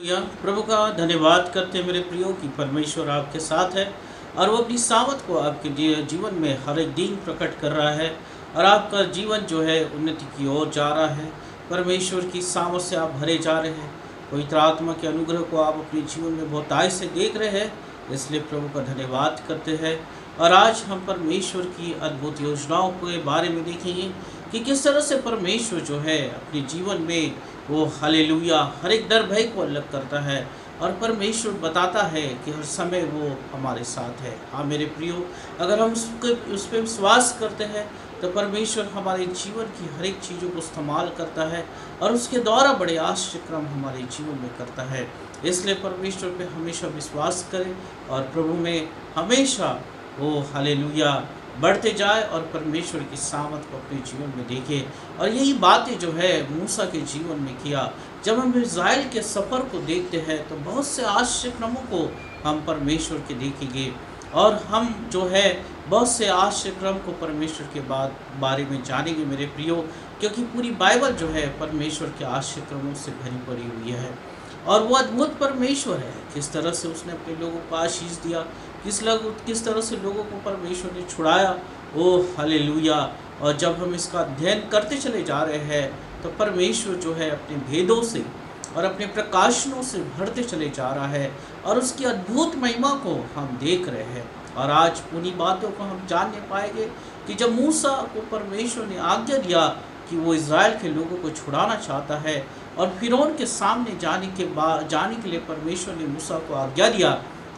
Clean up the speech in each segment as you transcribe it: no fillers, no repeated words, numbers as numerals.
प्रभु का धन्यवाद करते हैं मेरे प्रियो कि परमेश्वर आपके साथ है और वो अपनी सामत को आपके जीवन में हर एक दिन प्रकट कर रहा है और आपका जीवन जो है उन्नति की ओर जा रहा है। परमेश्वर की सामत से आप भरे जा रहे हैं। पवित्र आत्मा के अनुग्रह को आप अपने जीवन में बहुत आय से देख रहे हैं, इसलिए प्रभु का धन्यवाद करते हैं। और आज हम परमेश्वर की अद्भुत योजनाओं के बारे में देखेंगे कि किस तरह से परमेश्वर जो है अपने जीवन में वो हालेलुया हर एक डर भय को अलग करता है और परमेश्वर बताता है कि हर समय वो हमारे साथ है। हाँ मेरे प्रियो, अगर हम उस पर विश्वास करते हैं तो परमेश्वर हमारे जीवन की हर एक चीज़ों को इस्तेमाल करता है और उसके द्वारा बड़े आश्चर्यक्रम हमारे जीवन में करता है। इसलिए परमेश्वर पे हमेशा विश्वास करें और प्रभु में हमेशा वो हालेलुया बढ़ते जाए और परमेश्वर की सामत को अपने जीवन में देखे। और यही बातें जो है मूसा के जीवन में किया। जब हम इज़राइल के सफ़र को देखते हैं तो बहुत से आश्चर्यक्रमों को हम परमेश्वर के देखेंगे और हम जो है बहुत से आश्चर्यक्रम को परमेश्वर के बारे में जानेंगे मेरे प्रियो, क्योंकि पूरी बाइबल जो है परमेश्वर के आश्चर्यक्रमों से भरी पड़ी हुई है। और वो अद्भुत परमेश्वर है, किस तरह से उसने अपने लोगों को आशीष दिया, किस तरह से लोगों को परमेश्वर ने छुड़ाया। ओ हालेलुया। और जब हम इसका अध्ययन करते चले जा रहे हैं तो परमेश्वर जो है अपने भेदों से और अपने प्रकाशनों से भरते चले जा रहा है और उसकी अद्भुत महिमा को हम देख रहे हैं। और आज उन्हीं बातों को हम जानने पाएंगे कि जब मूसा को परमेश्वर ने आज्ञा दिया कि वो इज़राइल के लोगों को छुड़ाना चाहता है और फिरौन के सामने जाने के लिए परमेश्वर ने मूसा को आज्ञा दिया,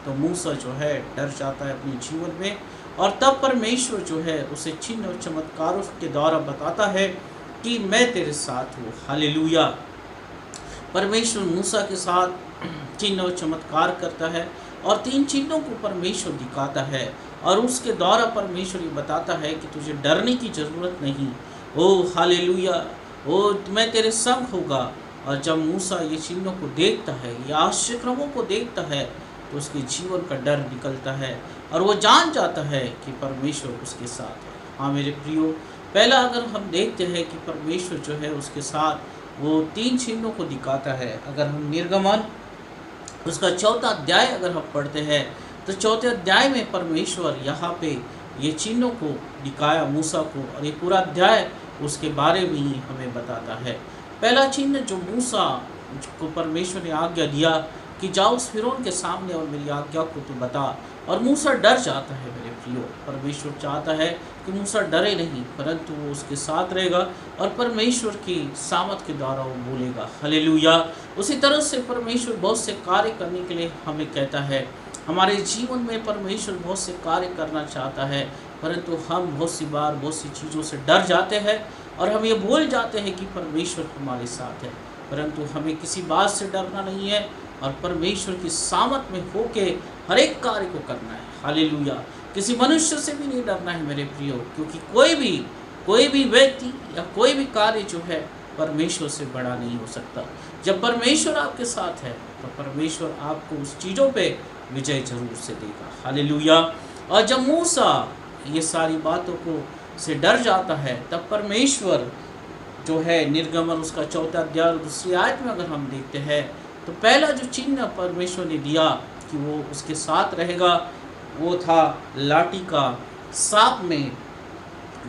तो मूसा जो है डर जाता है अपने जीवन में। और तब परमेश्वर जो है उसे चिन्ह और चमत्कारों के द्वारा बताता है कि मैं तेरे साथ हूँ। हालेलुया। परमेश्वर मूसा के साथ चिन्ह और चमत्कार करता है और 3 चिन्हों को परमेश्वर दिखाता है और उसके द्वारा परमेश्वर ये बताता है कि तुझे डरने की ज़रूरत नहीं। ओ हालेलुया, ओ मैं तेरे संग होगा। और जब मूसा ये चिन्हों को देखता है, ये आश्चर्यक्रमों को देखता है, तो उसके जीवन का डर निकलता है और वो जान जाता है कि परमेश्वर उसके साथ है। हाँ मेरे प्रियो, पहला अगर हम देखते हैं कि परमेश्वर जो है उसके साथ वो 3 चिन्हों को दिखाता है। अगर हम निर्गमन उसका 4था अध्याय अगर हम पढ़ते हैं तो 4थे अध्याय में परमेश्वर यहाँ पे ये चिन्हों को दिखाया मूसा को, और ये पूरा अध्याय उसके बारे में ही हमें बताता है। पहला चिन्ह जो मूसा को परमेश्वर ने आज्ञा दिया कि जाओ उस फिरौन के सामने और मेरी आज्ञा को तू बता, और मूसा डर जाता है मेरे प्रियो। परमेश्वर चाहता है कि मूसा डरे नहीं, परंतु वो उसके साथ रहेगा और परमेश्वर की सामत के द्वारा वो बोलेगा। हालेलुया। उसी तरह से परमेश्वर बहुत से कार्य करने के लिए हमें कहता है। हमारे जीवन में परमेश्वर बहुत से कार्य करना चाहता है, परंतु हम बहुत सी बार बहुत सी चीज़ों से डर जाते हैं और हम ये भूल जाते हैं कि परमेश्वर हमारे साथ है। परंतु हमें किसी बात से डरना नहीं है और परमेश्वर की सामत में होके हर एक कार्य को करना है। हालेलुया। किसी मनुष्य से भी नहीं डरना है मेरे प्रियो, क्योंकि कोई भी व्यक्ति या कोई भी कार्य जो है परमेश्वर से बड़ा नहीं हो सकता। जब परमेश्वर आपके साथ है तो परमेश्वर आपको उस चीज़ों पे विजय जरूर से देगा। हालेलुया। और जब मूसा ये सारी बातों को से डर जाता है, तब परमेश्वर जो है निर्गमन उसका 4था अध्याय 2 आयत में अगर हम देखते हैं तो पहला जो चिन्ह परमेश्वर ने दिया कि वो उसके साथ रहेगा, वो था लाठी का सांप में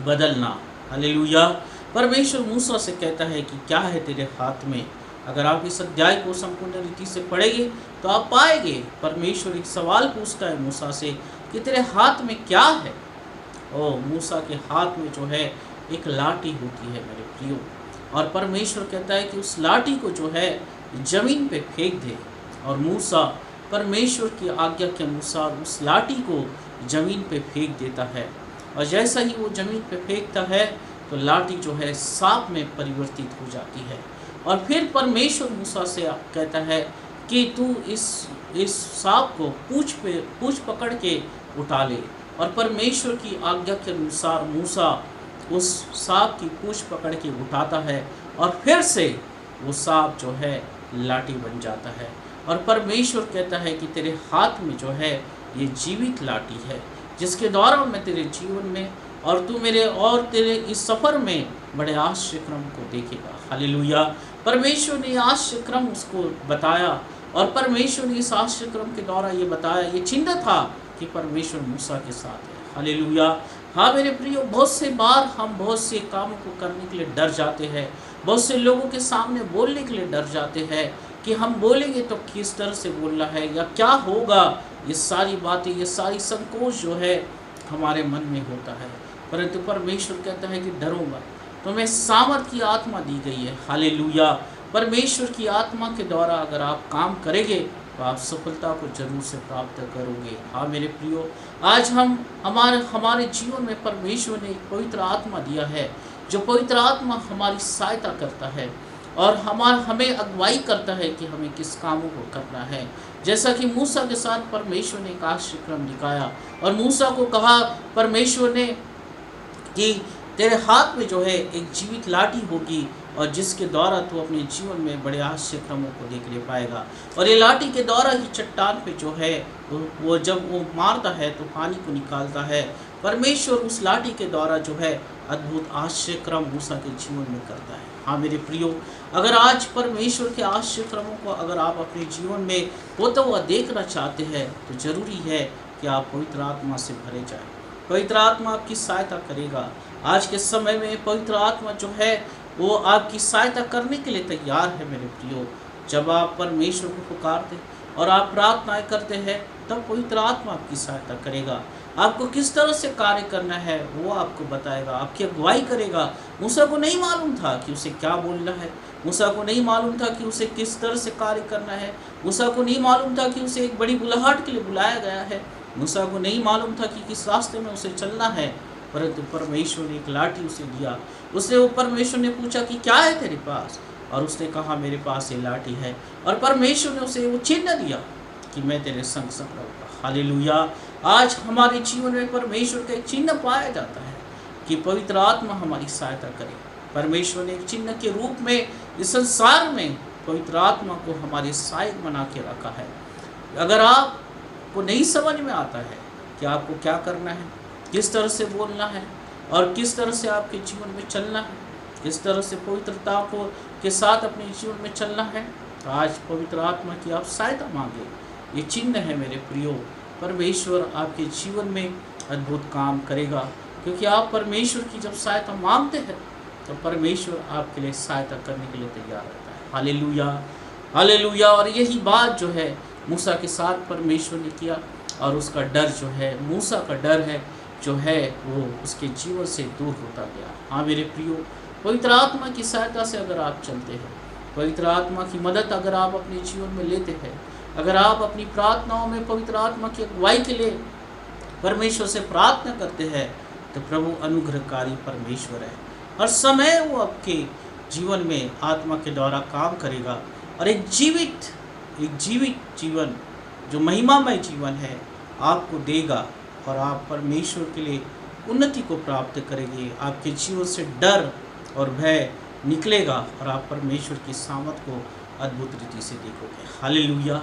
बदलना। हालेलुया। परमेश्वर मूसा से कहता है कि क्या है तेरे हाथ में। अगर आप इस अध्याय को संपूर्ण रीति से पढ़ेंगे तो आप पाएंगे परमेश्वर एक सवाल पूछता है मूसा से कि तेरे हाथ में क्या है। ओ मूसा के हाथ में जो है एक लाठी होती है मेरे प्रियो, और परमेश्वर कहता है कि उस लाठी को जो है जमीन पे फेंक दे। और मूसा परमेश्वर की आज्ञा के अनुसार उस लाठी को जमीन पे फेंक देता है, और जैसा ही वो जमीन पे फेंकता है तो लाठी जो है सांप में परिवर्तित हो जाती है। और फिर परमेश्वर मूसा से कहता है कि तू इस सांप को पूंछ पकड़ के उठा ले। और परमेश्वर की आज्ञा के अनुसार मूसा उस सांप की पूंछ पकड़ के उठाता है और फिर से वो सांप जो है लाठी बन जाता है। और परमेश्वर कहता है कि तेरे हाथ में जो है ये जीवित लाठी है, जिसके द्वारा मैं तेरे जीवन में और तू मेरे और तेरे इस सफ़र में बड़े आश्चर्यक्रम को देखेगा। हालेलुया। परमेश्वर ने आश्चर्यक्रम उसको बताया और परमेश्वर ने इस आश्चर्य क्रम के द्वारा ये बताया, ये चिन्ह था कि परमेश्वर मूसा के साथ है। हालेलुया। हाँ मेरे प्रियो, बहुत से बार हम बहुत से कामों को करने के लिए डर जाते हैं, बहुत से लोगों के सामने बोलने के लिए डर जाते हैं कि हम बोलेंगे तो किस तरह से बोलना है या क्या होगा। ये सारी बातें, ये सारी संकोच जो है हमारे मन में होता है, परंतु परमेश्वर कहता है कि डरो मत, तुम्हें सामर्थ की आत्मा दी गई है। हालेलुया। परमेश्वर की आत्मा के द्वारा अगर आप काम करेंगे तो आप सफलता को जरूर से प्राप्त करोगे। हाँ मेरे प्रियो, आज हम हमारे जीवन में परमेश्वर ने एक पवित्र आत्मा दिया है, जो पवित्र आत्मा हमारी सहायता करता है और हमें अगुवाई करता है कि हमें किस कामों को करना है। जैसा कि मूसा के साथ परमेश्वर ने एक आश्चर्य क्रम दिखाया और मूसा को कहा परमेश्वर ने कि तेरे हाथ में जो है एक जीवित लाठी होगी और जिसके द्वारा तू अपने जीवन में बड़े आश्चर्य क्रमों को देखने पाएगा। और ये लाठी के द्वारा ही चट्टान पे जो है वो जब वो मारता है तो पानी को निकालता है। परमेश्वर उस लाठी के द्वारा जो है अद्भुत आश्चर्य क्रम मूसा के जीवन में करता है। हाँ मेरे प्रियो, अगर आज परमेश्वर के आश्चर्य क्रमों को अगर आप अपने जीवन में होता हुआ देखना चाहते हैं तो जरूरी है कि आप पवित्र आत्मा से भरे जाएं। पवित्र आत्मा आपकी सहायता करेगा। आज के समय में पवित्र आत्मा जो है वो आपकी सहायता करने के लिए तैयार है मेरे प्रियो। जब आप परमेश्वर को पुकारते और आप प्रार्थनाएं करते हैं तब पवित्र आत्मा आपकी सहायता करेगा। आपको किस तरह से कार्य करना है वो आपको बताएगा, आपकी अगुवाई करेगा। मूसा को नहीं मालूम था कि उसे क्या बोलना है, मूसा को नहीं मालूम था कि उसे किस तरह से कार्य करना है, मूसा को नहीं मालूम था कि उसे एक बड़ी बुलाहट के लिए बुलाया गया है, मूसा को नहीं मालूम था कि किस रास्ते में उसे चलना है। परंतु परमेश्वर ने एक लाठी उसे दिया। उसने वो परमेश्वर ने पूछा कि क्या है तेरे पास, और उसने कहा मेरे पास ये लाठी है। और परमेश्वर ने उसे वो चिन्ह दिया कि मैं तेरे संग संग रहूँगा। हालेलुया। आज हमारे जीवन में परमेश्वर का एक चिन्ह पाया जाता है कि पवित्र आत्मा हमारी सहायता करे। परमेश्वर ने एक चिन्ह के रूप में इस संसार में पवित्र आत्मा को हमारे सहायक बना के रखा है। अगर आपको नहीं समझ में आता है कि आपको क्या करना है, किस तरह से बोलना है और किस तरह से आपके जीवन में चलना है, किस तरह से पवित्रता को के साथ अपने जीवन में चलना है, तो आज पवित्र आत्मा की आप सहायता मांगे। ये चिन्ह है मेरे प्रियो। परमेश्वर आपके जीवन में अद्भुत काम करेगा, क्योंकि आप परमेश्वर की जब सहायता मांगते हैं तो परमेश्वर आपके लिए सहायता करने के लिए तैयार रहता है। Hallelujah, hallelujah. और यही बात जो है मूसा के साथ परमेश्वर ने किया, और उसका डर जो है, मूसा का डर है जो है वो उसके जीवन से दूर होता गया। हाँ मेरे प्रियो, पवित्र आत्मा की सहायता से अगर आप चलते हैं, पवित्र आत्मा की मदद अगर आप अपने जीवन में लेते हैं, अगर आप अपनी प्रार्थनाओं में पवित्र आत्मा की अगुवाई के लिए परमेश्वर से प्रार्थना करते हैं, तो प्रभु अनुग्रहकारी परमेश्वर है। हर समय वो आपके जीवन में आत्मा के द्वारा काम करेगा और एक जीवित जीवन जो महिमामय जीवन है आपको देगा, और आप परमेश्वर के लिए उन्नति को प्राप्त करेंगे। आपके जीवन से डर और भय निकलेगा और आप परमेश्वर की सामर्थ को अद्भुत रीति से देखोगे। Hallelujah,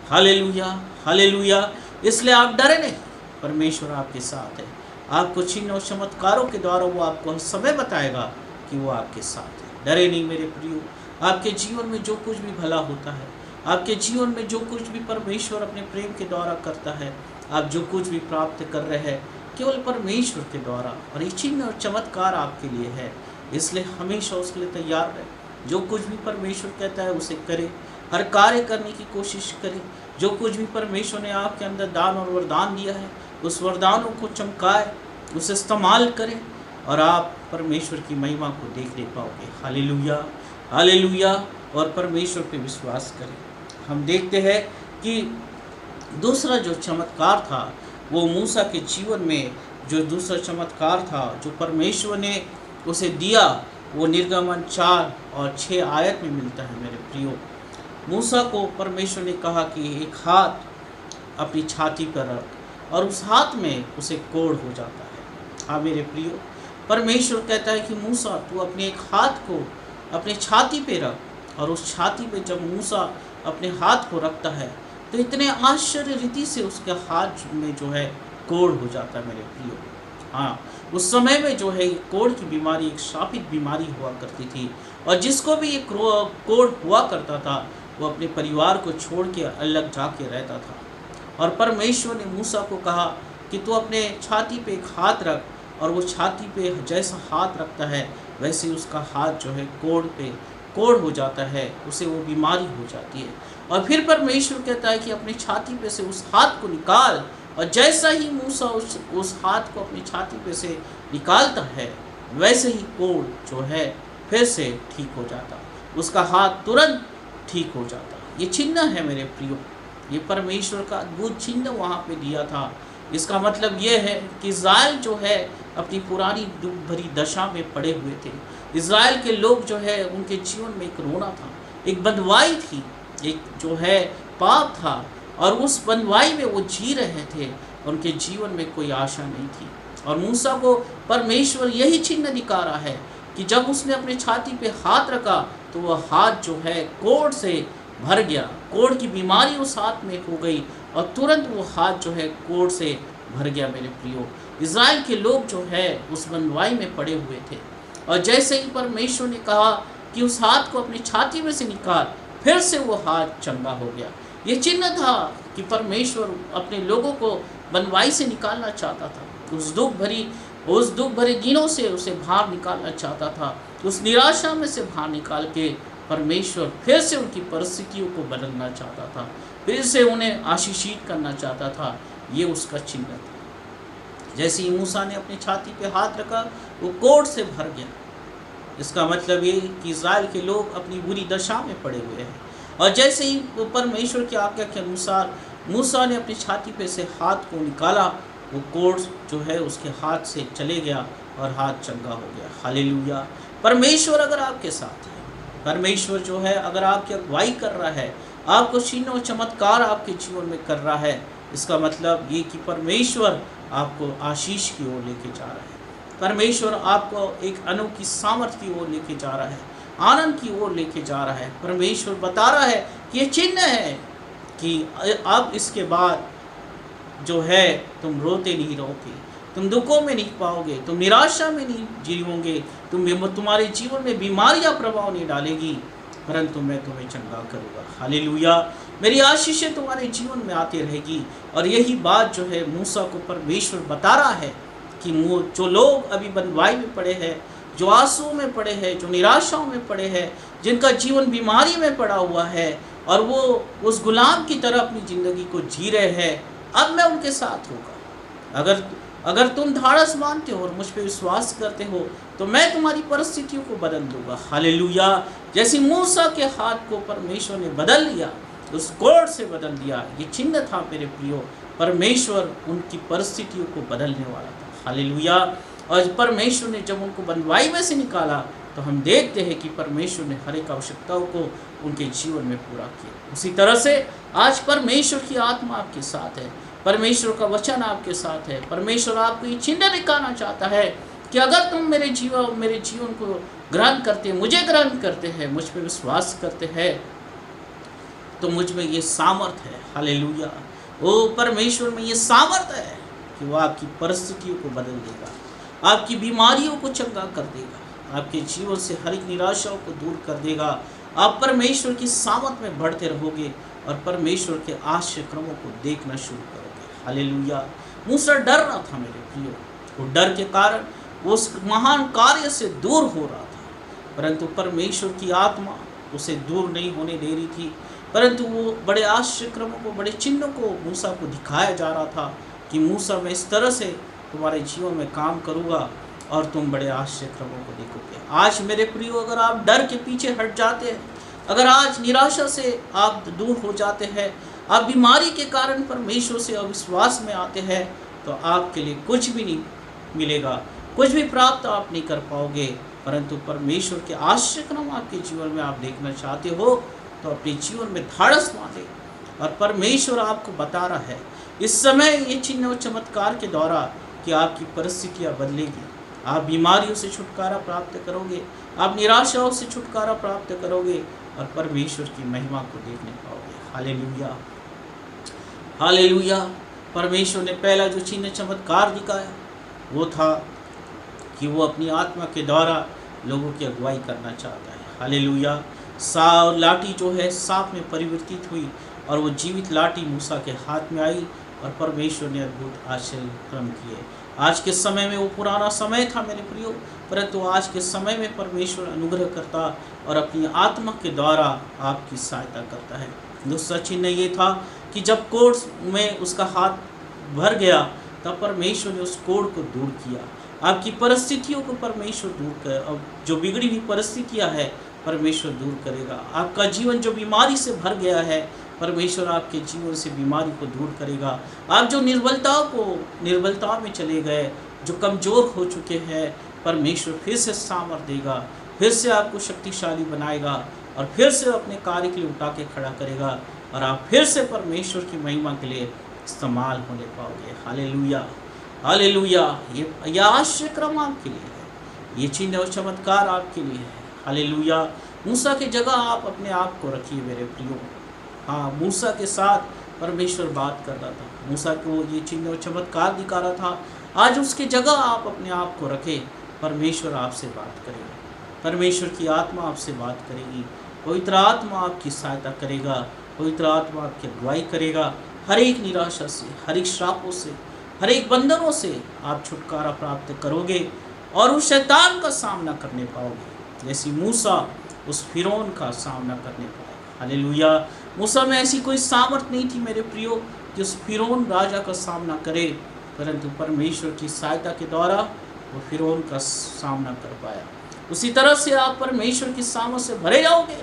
hallelujah, hallelujah. इसलिए आप डरे नहीं, परमेश्वर आपके साथ है। आपको चिन्ह और चमत्कारों के द्वारा वो आपको समय बताएगा कि वो आपके साथ है। डरे नहीं मेरे प्रियो। आपके जीवन में जो कुछ भी भला होता है, आपके जीवन में जो कुछ भी परमेश्वर अपने प्रेम के द्वारा करता है, आप जो कुछ भी प्राप्त कर रहे हैं केवल परमेश्वर के द्वारा, और ये चिन्ह और चमत्कार आपके लिए है। इसलिए हमेशा उसके लिए तैयार रहे। जो कुछ भी परमेश्वर कहता है उसे करें, हर कार्य करने की कोशिश करें। जो कुछ भी परमेश्वर ने आपके अंदर दान और वरदान दिया है, उस वरदानों को चमकाए, उसे इस्तेमाल करें, और आप परमेश्वर की महिमा को देख ले पाओगे। Hallelujah, hallelujah. और परमेश्वर पे विश्वास करें। हम देखते हैं कि दूसरा जो चमत्कार था वो मूसा के जीवन में जो दूसरा चमत्कार था जो परमेश्वर ने उसे दिया, वो निर्गमन 4 और 6 आयत में मिलता है मेरे प्रियो। मूसा को परमेश्वर ने कहा कि एक हाथ अपनी छाती पर रख, और उस हाथ में उसे कोढ़ हो जाता है। हाँ मेरे प्रियो, परमेश्वर कहता है कि मूसा तू अपने एक हाथ को अपने छाती पे रख, और उस छाती पे जब मूसा अपने हाथ को रखता है तो इतने आश्चर्य रीति से उसके हाथ में जो है कोढ़ हो जाता है मेरे प्रियो। हाँ, उस समय में जो है कोढ़ की बीमारी एक शापित बीमारी हुआ करती थी, और जिसको भी ये कोढ़ हुआ करता था वो अपने परिवार को छोड़ के अलग जाके रहता था। और परमेश्वर ने मूसा को कहा कि तू अपने छाती पे एक हाथ रख, और वो छाती पे जैसा हाथ रखता है वैसे उसका हाथ जो है कोढ़ हो जाता है, उसे वो बीमारी हो जाती है। और फिर परमेश्वर कहता है कि अपनी छाती पे से उस हाथ को निकाल, और जैसा ही मूसा उस हाथ को अपनी छाती पे से निकालता है वैसे ही कोढ़ जो है फिर से ठीक हो जाता, उसका हाथ तुरंत ठीक हो जाता। ये चिन्ह है मेरे प्रियो, ये परमेश्वर का अद्भुत चिन्ह वहाँ पे दिया था। इसका मतलब ये है कि इज़राइल जो है अपनी पुरानी दुख भरी दशा में पड़े हुए थे। इज़राइल के लोग जो है उनके जीवन में एक रोना था, एक बंधुआई थी, एक जो है पाप था, और उस बंधुआई में वो जी रहे थे, उनके जीवन में कोई आशा नहीं थी। और मूसा को परमेश्वर यही चिन्ह दिखा रहा है कि जब उसने अपने छाती पे हाथ रखा तो वह हाथ जो है कोढ़ से भर गया, कोढ़ की बीमारी उस हाथ में हो गई, और तुरंत वो हाथ जो है कोढ़ से भर गया। मेरे प्रियो, इज़राइल के लोग जो है उस बंधुआई में पड़े हुए थे, और जैसे ही परमेश्वर ने कहा कि उस हाथ को अपनी छाती में से निकाल, फिर से वो हाथ चंगा हो गया। ये चिन्ह था कि परमेश्वर अपने लोगों को बंधुआई से निकालना चाहता था, उस दुख भरे दिनों से उसे बाहर निकालना चाहता था, उस निराशा में से बाहर निकाल के परमेश्वर फिर से उनकी परिस्थितियों को बदलना चाहता था, फिर से उन्हें आशीषित करना चाहता था। ये उसका चिन्ह था। जैसे ही मूसा ने अपनी छाती पे हाथ रखा वो कोढ़ से भर गया। इसका मतलब ये कि इज़राइल के लोग अपनी बुरी दशा में पड़े हुए हैं, और जैसे ही परमेश्वर की आज्ञा के अनुसार मूसा ने अपनी छाती पे से हाथ को निकाला, वो कोढ़ जो है उसके हाथ से चले गया और हाथ चंगा हो गया। हालेलुया। परमेश्वर अगर आपके साथ है, परमेश्वर जो है अगर आपकी अगुवाई कर रहा है, आपको चिन्ह और चमत्कार आपके जीवन में कर रहा है, इसका मतलब ये कि परमेश्वर आपको आशीष की ओर लेके जा रहा है, परमेश्वर आपको एक अनोखी सामर्थ की ओर लेके जा रहा है, आनंद की ओर लेके जा रहा है। परमेश्वर बता रहा है कि ये चिन्ह है कि अब इसके बाद जो है तुम रोते नहीं रहोगे, तुम दुखों में नहीं पाओगे, तुम निराशा में नहीं जीवोगे, तुम्हारे जीवन में बीमारियां प्रभाव नहीं डालेगी, परंतु मैं तुम्हें चंगा करूँगा। हालेलुया। मेरी आशीषें तुम्हारे जीवन में आती रहेगी। और यही बात जो है मूसा को परमेश्वर बता रहा है कि जो लोग अभी बंधुआई में पड़े हैं, जो आंसुओं में पड़े हैं, जो निराशाओं में पड़े हैं, जिनका जीवन बीमारी में पड़ा हुआ है और वो उस गुलाम की तरह अपनी ज़िंदगी को जी रहे हैं, अब मैं उनके साथ होगा। अगर तुम धाड़स मानते हो और मुझ पर विश्वास करते हो तो मैं तुम्हारी परिस्थितियों को बदल दूंगा। हालेलुया। जैसे मूसा के हाथ को परमेश्वर ने बदल लिया, उस कोढ़ से बदल दिया, ये चिन्ह था मेरे प्रियो, परमेश्वर उनकी परिस्थितियों को बदलने वाला था। हालेलुया। और परमेश्वर ने जब उनको बंधुआई में से निकाला तो हम देखते हैं कि परमेश्वर ने हर एक आवश्यकताओं को उनके जीवन में पूरा किया। उसी तरह से आज परमेश्वर की आत्मा आपके साथ है, परमेश्वर का वचन आपके साथ है। परमेश्वर आपको ये चिन्ह दिखाना चाहता है कि अगर तुम मेरे जीवन को ग्रहण करते, मुझे ग्रहण करते हैं, मुझ पर विश्वास करते हैं, तो मुझ में ये सामर्थ है। हालेलुया। वो परमेश्वर में ये सामर्थ है कि वो आपकी परिस्थितियों को बदल देगा, आपकी बीमारियों को चंगा कर देगा, आपके जीवन से हर एक निराशाओं को दूर कर देगा। आप परमेश्वर की सामर्थ में बढ़ते रहोगे और परमेश्वर के आश्चर्य क्रमों को देखना शुरू करोगे। हालेलुया। मूसा डर रहा था मेरे प्रियो, वो डर के कारण वो उस महान कार्य से दूर हो रहा था, परंतु परमेश्वर की आत्मा उसे दूर नहीं होने दे रही थी, परंतु वो बड़े आश्चर्य क्रमों को, बड़े चिन्हों को मूसा को दिखाया जा रहा था कि मूसा मैं इस तरह से तुम्हारे जीवन में काम करूँगा और तुम बड़े आश्चर्य क्रमों को देखोगे। आज मेरे प्रियो, अगर आप डर के पीछे हट जाते हैं, अगर आज निराशा से आप दूर हो जाते हैं, आप बीमारी के कारण परमेश्वर से अविश्वास में आते हैं, तो आपके लिए कुछ भी नहीं मिलेगा, कुछ भी प्राप्त आप नहीं कर पाओगे। परंतु परमेश्वर के आश्चर्य क्रम आपके जीवन में आप देखना चाहते हो तो अपने जीवन में धाड़स बांधे। और परमेश्वर आपको बता रहा है इस समय ये चिन्ह और चमत्कार के द्वारा कि आपकी परिस्थितियाँ बदलेगी, आप बीमारियों से छुटकारा प्राप्त करोगे, आप निराशाओं से छुटकारा प्राप्त करोगे और परमेश्वर की महिमा को देखने पाओगे। Hallelujah, hallelujah. परमेश्वर ने पहला जो चिन्ह चमत्कार दिखाया वो था कि वो अपनी आत्मा के द्वारा लोगों की अगुवाई करना चाहता है। हालेलुया। लाठी जो है सांप में परिवर्तित हुई और वो जीवित लाठी मूसा के हाथ में आई और परमेश्वर ने अद्भुत आश्चर्य कर्म किए। आज के समय में वो पुराना समय था मेरे प्रियो, परंतु आज के समय में परमेश्वर अनुग्रह करता और अपनी आत्मा के द्वारा आपकी सहायता करता है। दूसरा चिन्ह ये था कि जब कोढ़ में उसका हाथ भर गया तब परमेश्वर ने उस कोढ़ को दूर किया। आपकी परिस्थितियों को परमेश्वर दूर कर, अब जो बिगड़ी हुई परिस्थितियां है परमेश्वर दूर करेगा। आपका जीवन जो बीमारी से भर गया है परमेश्वर आपके जीवन से बीमारी को दूर करेगा। आप जो निर्बलता में चले गए, जो कमज़ोर हो चुके हैं, परमेश्वर फिर से सामर्थ देगा, फिर से आपको शक्तिशाली बनाएगा और फिर से अपने कार्य के लिए उठा के खड़ा करेगा और आप फिर से परमेश्वर की महिमा के लिए इस्तेमाल होने पाओगे। Hallelujah, hallelujah. ये आश्चर्यक्रम आपके लिए है, ये चिन्ह और चमत्कार आपके लिए है। हालेलुया। मूसा की जगह आप अपने आप को रखिए मेरे प्रियो। हाँ, मूसा के साथ परमेश्वर बात कर रहा था, मूसा को ये चिन्ह और चमत्कार दिखा रहा था। आज उसकी जगह आप अपने आप को रखें, परमेश्वर आपसे बात करेगा, परमेश्वर की आत्मा आपसे बात करेगी, पवित्र आत्मा आपकी सहायता करेगा, पवित्र आत्मा आपकी अगुवाई करेगा। हर एक निराशा से, हर एक श्रापों से, हर एक बंधनों से आप छुटकारा प्राप्त करोगे और उस शैतान का सामना करने पाओगे जैसी मूसा उस फिरौन का सामना करने पाएगा। हालेलुया। मूसा में ऐसी कोई सामर्थ नहीं थी मेरे प्रियो कि उस फिरौन राजा का सामना करे, परंतु परमेश्वर की सहायता के द्वारा वो फिरौन का सामना कर पाया। उसी तरह से आप परमेश्वर की सामर्थ से भरे जाओगे,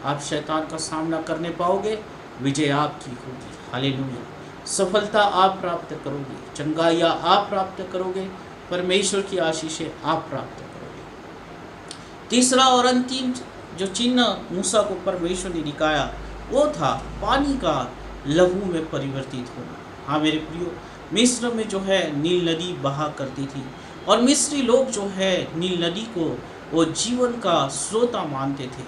आप शैतान का सामना करने पाओगे, विजय आपकी होगी। हालेलुया। सफलता आप प्राप्त करोगे, चंगाइयाँ आप प्राप्त करोगे, परमेश्वर की आशीषें आप प्राप्त करोगे। तीसरा और अंतिम जो चिन्ह मूसा को परमेश्वर ने दिखाया वो था पानी का लहू में परिवर्तित होना। हाँ मेरे प्रियो, मिस्र में जो है नील नदी बहा करती थी और मिस्री लोग जो है नील नदी को वो जीवन का स्रोत मानते थे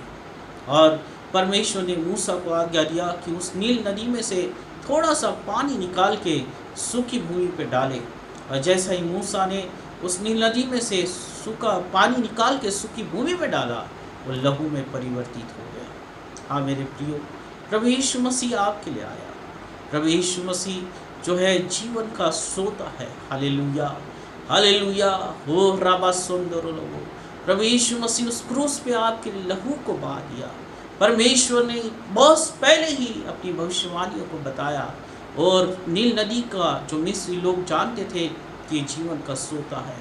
और परमेश्वर ने मूसा को आज्ञा दिया कि उस नील नदी में से थोड़ा सा पानी निकाल के सूखी भूमि पे डाले। और जैसा ही मूसा ने उस नील नदी में से सूखा पानी निकाल के सूखी भूमि पे डाला, वो लहू में परिवर्तित हो गया। हाँ मेरे प्रियो, प्रभु यीशु मसीह आपके लिए आया। प्रभु यीशु मसीह जो है जीवन का स्रोत है। Hallelujah, hallelujah. हो राबा सुंदर लोगो, प्रभु यीशु मसीह उस क्रूस पे आपके लिए लहू को बहा दिया। परमेश्वर ने बहुत पहले ही अपनी भविष्यवाणियों को बताया और नील नदी का जो मिस्री लोग जानते थे कि जीवन का स्रोत है,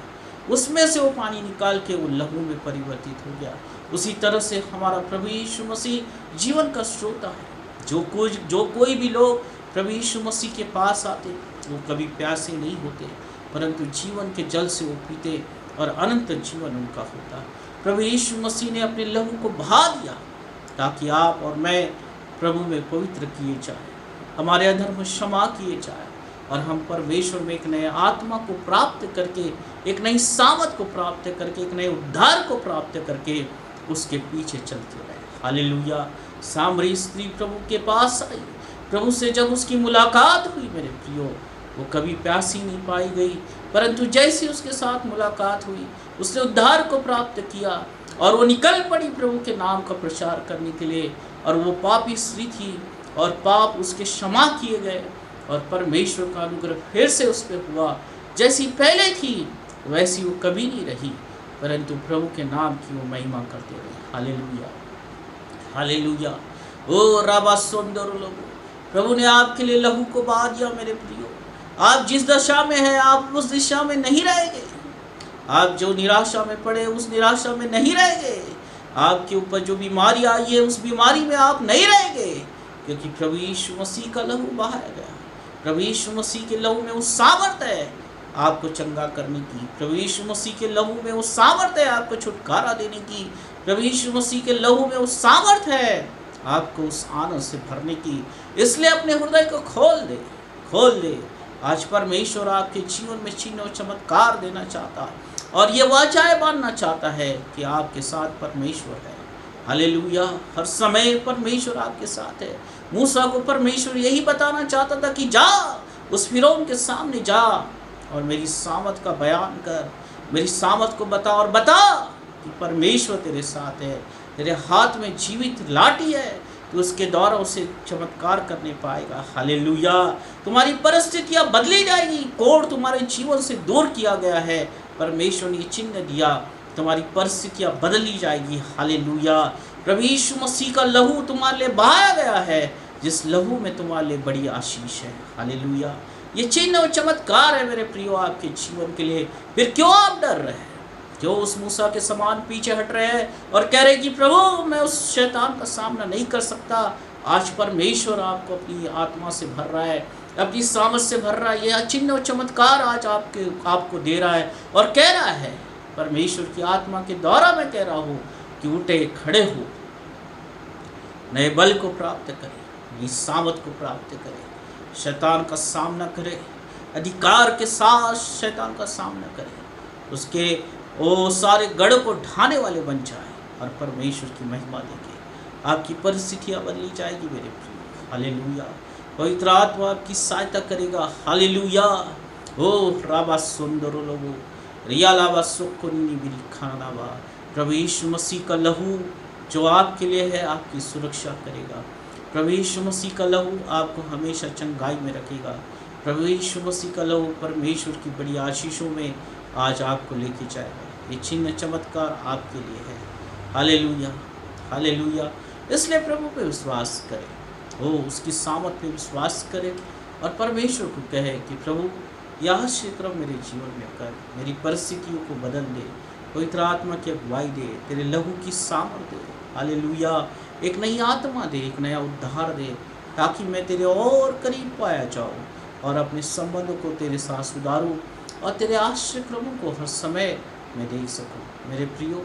उसमें से वो पानी निकाल के वो लहू में परिवर्तित हो गया। उसी तरह से हमारा प्रभु यीशु मसीह जीवन का स्रोत है। जो कोई भी लोग प्रभु यीशु मसीह के पास आते वो कभी प्यासे नहीं होते, परंतु जीवन के जल से वो पीते और अनंत जीवन उनका होता। प्रभु यीशु मसीह ने अपने लहू को बहा दिया ताकि आप और मैं प्रभु में पवित्र किए जाए, हमारे अधर्म क्षमा किए जाए और हम परमेश्वर में एक नए आत्मा को प्राप्त करके, एक नई सामर्थ को प्राप्त करके, एक नए उद्धार को प्राप्त करके उसके पीछे चलते रहे। हालेलुया। सामरी स्त्री प्रभु के पास आई, प्रभु से जब उसकी मुलाकात हुई मेरे प्रियो, वो कभी प्यासी नहीं पाई गई, परंतु जैसे उसके साथ मुलाकात हुई उसने उद्धार को प्राप्त किया और वो निकल पड़ी प्रभु के नाम का प्रचार करने के लिए। और वो पापी स्त्री थी और पाप उसके क्षमा किए गए और परमेश्वर का अनुग्रह फिर से उस पर हुआ। जैसी पहले थी वैसी वो कभी नहीं रही, परंतु प्रभु के नाम की वो महिमा करते रहे। Hallelujah, hallelujah. ओ राबा सुंदर लोगो, प्रभु ने आपके लिए लहू को बहा दिया मेरे प्रियो। आप जिस दशा में हैं आप उस दिशा में नहीं रहेंगे, आप जो निराशा में पड़े उस निराशा में नहीं रहेंगे, आपके ऊपर जो बीमारी आई है उस बीमारी में आप नहीं रहेंगे, क्योंकि प्रभु यीशु मसीह का लहू बहाया गया। प्रभु यीशु मसीह के लहू में उस सामर्थ है आपको चंगा करने की। प्रभु यीशु मसीह के लहू में उस सामर्थ है आपको छुटकारा देने की। प्रभु यीशु मसीह के लहू में उस सामर्थ है आपको उस आनंद से भरने की। इसलिए अपने हृदय को खोल दे। आज परमेश्वर आपके जीवन में चिन्ह और चमत्कार देना चाहता और ये वाचाएं बांधना चाहता है कि आपके साथ परमेश्वर है। हालेलुया। हर समय परमेश्वर आपके साथ है। मूसा को परमेश्वर यही बताना चाहता था कि जा उस फिरौन के सामने जा और मेरी सामर्थ का बयान कर, मेरी सामर्थ को बता और बता कि परमेश्वर तेरे साथ है। तेरे हाथ में जीवित लाठी है, तो उसके द्वारा उसे चमत्कार करने पाएगा। हालेलुया। तुम्हारी परिस्थितियां बदली जाएगी। कोढ़ तुम्हारे जीवन से दूर किया गया है, परमेश्वर ने चिन्ह दिया, तुम्हारी परिस्थितियां बदली जाएगी। हालेलुया। प्रभु यीशु मसीह का लहू तुम्हारे लिए बहाया गया है, जिस लहू में तुम्हारे लिए बड़ी आशीष है। हालेलुया। ये चिन्ह और चमत्कार है मेरे प्रियो आपके जीवन के लिए। फिर क्यों आप डर रहे हैं? क्यों उस मूसा के समान पीछे हट रहे हैं और कह रहे कि प्रभु मैं उस शैतान का सामना नहीं कर सकता? आज परमेश्वर आपको अपनी आत्मा से भर रहा है, अपनी सामर्थ से भर रहा है। यह चिन्ह और चमत्कार आज आपको दे रहा है और कह रहा है, परमेश्वर की आत्मा के द्वारा मैं कह रहा हूँ कि उठे खड़े हो, नए बल को प्राप्त करें, नई सामर्थ को प्राप्त करें, शैतान का सामना करें, अधिकार के साथ शैतान का सामना करें, उसके वो सारे गढ़ को ढाने वाले बन जाए और परमेश्वर की महिमा देंगे। आपकी परिस्थितियां बदली जाएगी मेरे प्रिय। हालेलुया। पवित्र आत्मा आपकी सहायता करेगा। हालेलुया। ओ राबा सुंदरो लोगो रिया लाबा सुकुनी बिल खानाबा। प्रभु यीशु मसीह का लहू जो आपके लिए है आपकी सुरक्षा करेगा। प्रभु यीशु मसीह का लहू आपको हमेशा चंगाई में रखेगा। प्रभु यीशु मसीह का लहू परमेश्वर की बड़ी आशीषों में आज आपको लेके जाएगा। ये चिन्ह चमत्कार आपके लिए है। हालेलुया। हालेलुया। इसलिए प्रभु पे विश्वास करें, वो उसकी सामर्थ पे विश्वास करें और परमेश्वर को कहे कि प्रभु यह आश्चर्य मेरे जीवन में कर, मेरी परिस्थितियों को बदल दे, पवित्र आत्मा की अगुवाई दे, तेरे लहू की सामर्थ दे। हालेलुया। एक नई आत्मा दे, एक नया उद्धार दे, ताकि मैं तेरे और करीब पाया जाऊँ और अपने संबंधों को तेरे साथ सुधारूँ और तेरे आश्चर्यक्रमों को हर समय मैं देख सकूँ। मेरे प्रियो,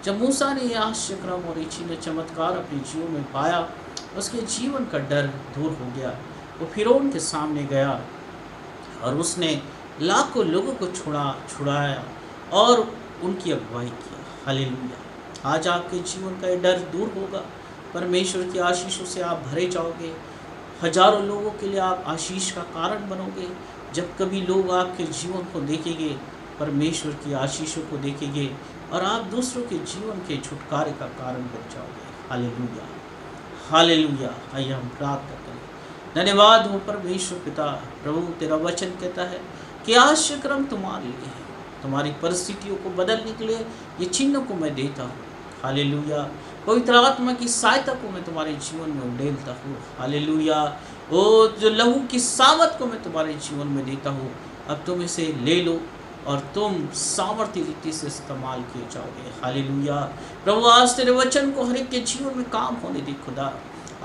जब मूसा ने यह आश्चर्यक्रम और चिन्ह चमत्कार अपने जीवन में पाया, उसके जीवन का डर दूर हो गया। वो फिरौन के सामने गया और उसने लाखों लोगों को छुड़ाया और उनकी अगुवाई किया। हालेलुया। आज आपके जीवन का ये डर दूर होगा। परमेश्वर की आशीषों से आप भरे जाओगे। हजारों लोगों के लिए आप आशीष का कारण बनोगे। जब कभी लोग आपके जीवन को देखेंगे, परमेश्वर की आशीषों को देखेंगे और आप दूसरों के जीवन के छुटकारे का कारण बन जाओगे। हालेलुया। हालेलुया। आइए हम प्रार्थना करें। धन्यवाद हो परमेश्वर पिता। प्रभु तेरा वचन कहता है कि आश्चर्यक्रम तुम्हारे लिए है, तुम्हारी परिस्थितियों को बदलने के लिए ये चिन्ह को मैं देता हूँ। हालेलुया। पवित्र आत्मा की सहायता को मैं तुम्हारे जीवन में उंडेलता हूँ। हालेलुया। वो जो लहू की सामर्थ को मैं तुम्हारे जीवन में देता हूँ, अब तुम इसे ले लो और तुम सामर्थ्य रीति से इस्तेमाल किए जाओगे। हालेलुया। प्रभु आज तेरे वचन को हर एक के जीवन में काम होने दे खुदा।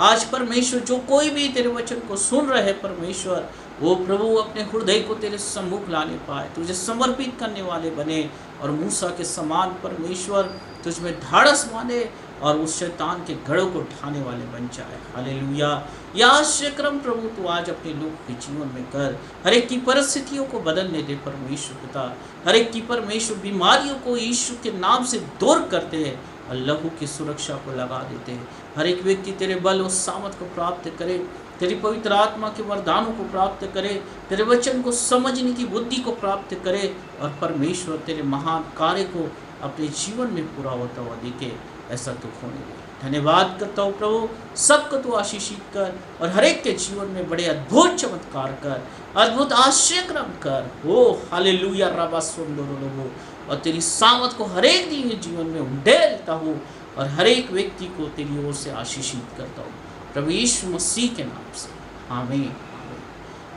आज परमेश्वर जो कोई भी तेरे वचन को सुन रहे हैं परमेश्वर, वो प्रभु अपने हृदय को तेरे सम्मुख लाने पाए, तुझे समर्पित करने वाले बने और मूसा के समान परमेश्वर तुझ में ढाढ़स माने और उस शैतान के गढ़ों को ढाने वाले बन जाए। हालेलुया। यह आश्चर्यक्रम प्रभु तू आज अपने लोग के जीवन में कर। हर एक की परिस्थितियों को बदलने दे परमेश्वर पिता। हर एक की परमेश्वर बीमारियों को यीशु के नाम से दूर करते हैं और लहू की सुरक्षा को लगा देते हैं। हर एक व्यक्ति तेरे बल और सामर्थ को प्राप्त करे, तेरी पवित्र आत्मा के वरदानों को प्राप्त करे, तेरे वचन को समझने की बुद्धि को प्राप्त करे और परमेश्वर तेरे महान कार्य को अपने जीवन में पूरा होता हुआ देखे। ऐसा तो होने दे। धन्यवाद करता हूँ प्रभु, सबको तू आशीषित कर और हर एक के जीवन में बड़े अद्भुत चमत्कार कर, अद्भुत आश्चर्यक्रम कर। ओ हालेलुया। रबा सुंदरो लोगो और तेरी सामर्थ को हर एक दिन जीवन में उंडेलता हूँ और हर एक व्यक्ति को तेरी ओर से आशीषित करता हूँ प्रभु यीशु मसीह के नाम से। आमीन।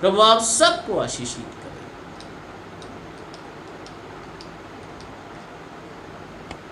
प्रभु आप सबको आशीषित कर।